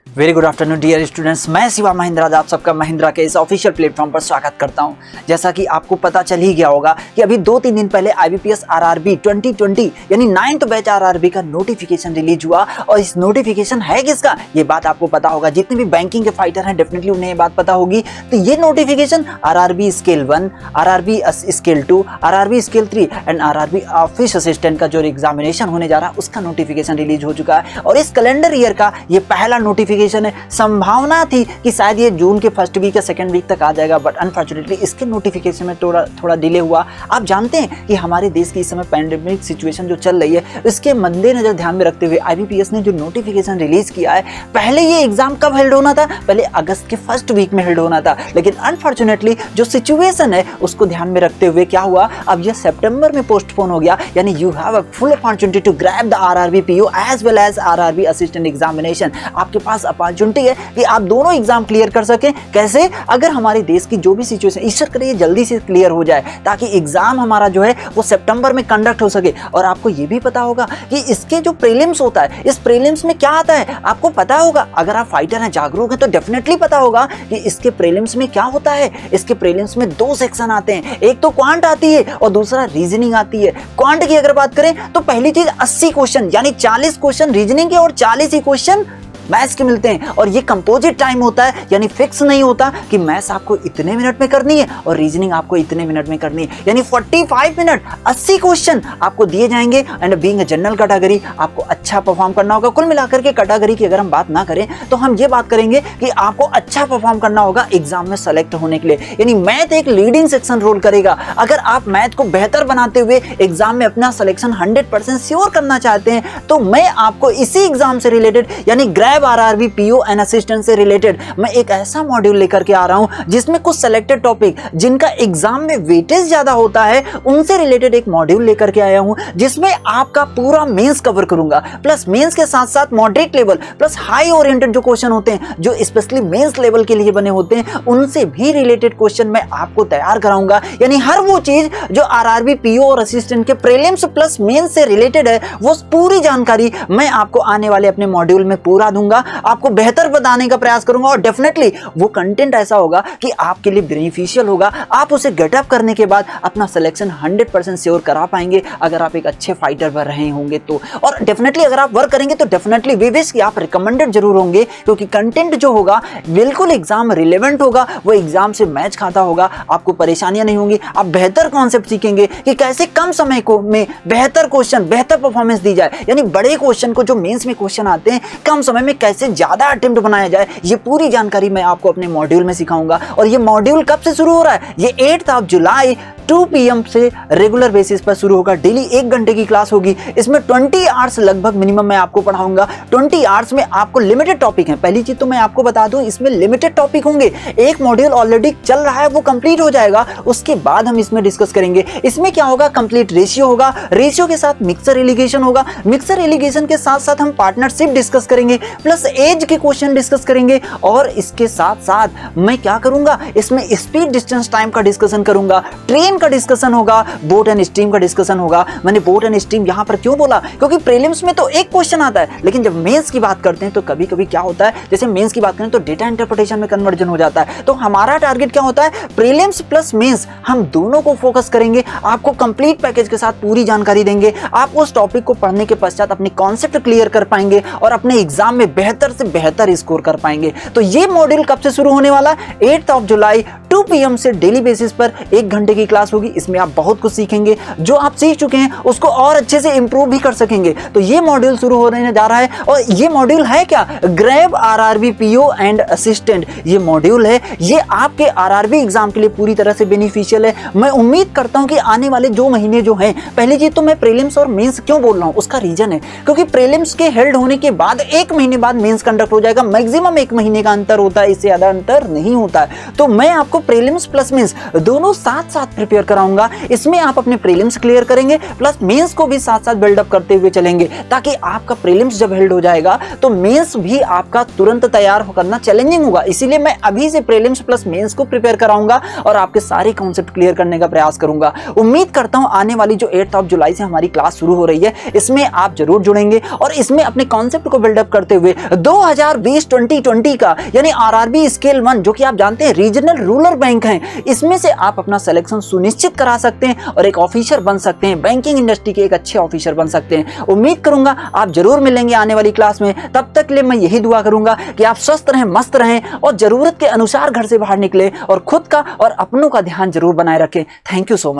Very good afternoon dear students, मैं शिवा महिंद्रा आप सबका महिंद्रा के इस ऑफिशियल प्लेटफॉर्म पर स्वागत करता हूं। जैसा कि आपको पता चल ही गया होगा कि अभी 2-3 दिन पहले IBPS RRB 2020 यानी 9th बैच RRB का नोटिफिकेशन रिलीज हुआ। और इस नोटिफिकेशन है किसका, ये बात आपको पता होगा। जितने भी बैंकिंग के फाइटर हैं डेफिनेटली उन्हें ये बात पता होगी। तो ये notification RRB scale 1, RRB scale 2, RRB scale 3 and RRB office assistant का जो एग्जामिनेशन होने जा रहा है उसका नोटिफिकेशन रिलीज हो चुका है। और इस कैलेंडर ईयर का ये पहला नोटिफिकेशन है। संभावना थी कि शायद ये जून के फर्स्ट वीक या सेकंड वीक तक आ जाएगा, बट अनफॉर्चुनेटली इसके नोटिफिकेशन में थोड़ा डिले हुआ। आप जानते हैं कि हमारे देश की इस समय पैंडेमिक सिचुएशन जो चल रही है इसके मद्देनजर ध्यान में रखते हुए IBPS ने जो नोटिफिकेशन रिलीज किया है, पहले ये एग्जाम कब हेल्ड होना था, पहले अगस्त के फर्स्ट वीक में हेल्ड होना था। लेकिन अनफॉर्चुनेटली जो सिचुएशन है उसको ध्यान में रखते हुए क्या हुआ, अब यह सितंबर में पोस्टपोन हो गया। यानी you have a full opportunity to grab the RRB PO as well as RRB assistant examination. आपके पास अपॉर्चुनिटी है कि आप दोनों एग्जाम क्लियर कर सकें। कैसे, अगर हमारे देश की जो भी सिचुएशन, ईश्वर करे जल्दी से क्लियर हो जाए ताकि एग्जाम हमारा जो है वो सितंबर में कंडक्ट हो सके। और आपको ये भी पता होगा कि इसके जो प्रीलिम्स होता है, इस प्रीलिम्स में क्या आता है आपको पता होगा। अगर आप फाइटर हैं, जागरूक हैं, तो डेफिनेटली पता होगा कि इसके प्रीलिम्स में क्या होता है। इसके प्रीलिम्स में 2 सेक्शन आते हैं, एक तो क्वांट आती है और दूसरा रीजनिंग आती है। क्वांट की अगर बात करें तो पहली चीज 80 क्वेश्चन यानी 40 क्वेश्चन रीजनिंग के और 40 ही क्वेश्चन मैथ्स के मिलते हैं। और ये कंपोजिट टाइम होता है, यानी फिक्स नहीं होता कि मैथ्स आपको इतने मिनट में करनी है और रीजनिंग आपको इतने मिनट में करनी है। यानी 45 मिनट 80 क्वेश्चन आपको दिए जाएंगे। And being a general category आपको अच्छा परफॉर्म करना होगा। कुल मिलाकर के कैटेगरी की अगर हम बात ना करें तो हम ये बात करेंगे कि आपको अच्छा परफॉर्म करना होगा एग्जाम में सेलेक्ट होने के लिए। यानी मैथ एक लीडिंग सेक्शन रोल करेगा। अगर आप मैथ को बेहतर बनाते हुए एग्जाम में अपना सिलेक्शन 100% श्योर करना चाहते हैं तो मैं आपको इसी एग्जाम से रिलेटेड यानी grab RRB PO and assistant से रिलेटेड मैं एक ऐसा मॉड्यूल लेकर के आ रहा हूं जिसमें कुछ सेलेक्टेड टॉपिक जिनका एग्जाम में वेटेज ज्यादा होता है उनसे रिलेटेड एक मॉड्यूल लेकर के आया हूं, जिसमें आपका पूरा मेंस कवर करूंगा। प्लस मेंस के साथ साथ moderate level plus high oriented जो क्वेश्चन होते हैं, जो स्पेशली मेंस लेवल के लिए बने होते हैं, उनसे भी रिलेटेड क्वेश्चन मैं आपको तैयार कराऊंगा। यानी हर वो चीज जो RRB PO और असिस्टेंट के प्रीलिम्स प्लस मेंस से रिलेटेड है, वो पूरी जानकारी मैं आपको आने वाले अपने मॉड्यूल में पूरा दूंगा। आपको बेहतर बताने का प्रयास करूंगा और डेफिनेटली वो कंटेंट ऐसा होगा कि आपके लिए बेनिफिशियल होगा। आप उसे गेटअप करने के बाद अपना सिलेक्शन 100% श्योर करा पाएंगे अगर आप एक अच्छे फाइटर बन रहे होंगे तो। और डेफिनेटली अगर आप वर्क करेंगे तो डेफिनेटली वी विश कि आप रिकमेंडेड जरूर होंगे, क्योंकि कंटेंट जो होगा बिल्कुल एग्जाम रिलेवेंट होगा, वो एग्जाम से मैच खाता होगा। आपको परेशानियां नहीं होंगी, आप बेहतर कॉन्सेप्ट सीखेंगे कि कैसे कम समय को में बेहतर क्वेश्चन बेहतर परफॉर्मेंस दी जाए। यानी बड़े क्वेश्चन को जो मेंस में क्वेश्चन आते हैं कम समय में कैसे ज्यादा अटेम्प्ट बनाया जाए, ये पूरी जानकारी मैं आपको अपने मॉड्यूल में सिखाऊंगा। और ये मॉड्यूल कब से शुरू हो रहा है, ये 8 जुलाई 2 PM से रेगुलर बेसिस पर शुरू होगा। डेली 1 घंटे की क्लास होगी। इसमें 20 आवर्स लगभग मिनिमम मैं आपको पढ़ाऊंगा। 20 आवर्स में आपको लिमिटेड टॉपिक है। पहली चीज तो मैं आपको बता दूं, इसमें लिमिटेड टॉपिक होंगे। एक मॉड्यूल ऑलरेडी चल रहा है, वो कंप्लीट हो जाएगा, उसके बाद हम इसमें डिस्कस करेंगे। इसमें क्या होगा, कंप्लीट रेशियो होगा, रेशियो के साथ मिक्सर एलिगेशन होगा, मिक्सर एलिगेशन के साथ साथ हम पार्टनरशिप डिस्कस करेंगे, प्लस एज के क्वेश्चन डिस्कस करेंगे। और इसके साथ साथ मैं क्या करूंगा, इसमें स्पीड डिस्टेंस टाइम का डिस्कशन करूंगा, ट्रेन का डिस्कशन होगा, बोट एंड स्ट्रीम का डिस्कशन होगा। मैंने बोट एंड स्ट्रीम यहां पर क्यों बोला, क्योंकि प्रीलिम्स में तो एक क्वेश्चन आता है, लेकिन जब मेंस की बात करते हैं तो कभी कभी क्या होता है, जैसे मेंस की बात करें तो डेटा इंटरप्रिटेशन में कन्वर्जन हो जाता है। तो हमारा टारगेट क्या होता है, प्रीलिम्स प्लस मेंस हम दोनों को फोकस करेंगे। आपको कंप्लीट पैकेज के साथ पूरी जानकारी देंगे। आप उस टॉपिक को पढ़ने के पश्चात अपनी कॉन्सेप्ट क्लियर कर पाएंगे और अपने एग्जाम में बेहतर से बेहतर स्कोर कर पाएंगे। तो ये मॉड्यूल कब से शुरू होने वाला है, 8 जुलाई 2 PM से डेली बेसिस पर 1 घंटे की क्लास होगी। इसमें आप बहुत कुछ सीखेंगे, जो आप सीख चुके हैं उसको और अच्छे से इंप्रूव भी कर सकेंगे। तो ये मॉड्यूल शुरू होने जा रहा है। और ये मॉड्यूल है क्या, grab RRB PO and assistant ये मॉड्यूल है। ये आपके RRB एग्जाम के लिए पूरी तरह से बेनिफिशियल है। मैं उम्मीद करता हूं कि आने वाले 2 महीने जो हैं, पहली चीज तो मैं प्रीलिम्स और मेंस क्यों बोल रहा हूं, उसका रीजन है क्योंकि प्रीलिम्स के हेल्ड होने के बाद 1 महीने बाद मेंस कंडक्ट हो जाएगा। मैक्सिमम 1 महीने का अंतर होता है, इससे ज्यादा अंतर नहीं होता है। तो मैं आपको प्रीलिम्स प्लस मेंस दोनों साथ साथ प्रिपेयर प्रिपेयर कराऊंगा। इसमें आप अपने प्रीलिम्स क्लियर करेंगे प्लस मेंस को भी साथ साथ बिल्डअप करते हुए चलेंगे, ताकि आपका प्रीलिम्स जब हेल्ड हो जाएगा तो मेंस भी आपका तुरंत तैयार करना चैलेंजिंग होगा। इसीलिए मैं अभी से प्रीलिम्स प्लस मेंस को प्रिपेयर कराऊंगा और आपके सारे कॉन्सेप्ट क्लियर करने का प्रयास करूंगा। उम्मीद करता हूं आने वाली जो 8 जुलाई से हमारी क्लास शुरू हो रही है, इसमें आप जरूर जुड़ेंगे और इसमें अपने कॉन्सेप्ट को बिल्डअप करते हुए 2020-2020 का यानी आरआरबी स्केल 1, जो कि आप जानते हैं रीजनल रूरल बैंक है, इसमें से आप अपना सिलेक्शन सुनिश्चित करा सकते हैं और एक ऑफिसर बन सकते हैं, बैंकिंग इंडस्ट्री के एक अच्छे ऑफिसर बन सकते हैं। उम्मीद करूंगा आप जरूर मिलेंगे आने वाली क्लास में। तब तक के लिए मैं यही दुआ करूंगा कि आप स्वस्थ रहें, मस्त रहें और जरूरत के अनुसार घर से बाहर निकले और खुद का और अपनों का ध्यान जरूर बनाए रखें। Thank you so much.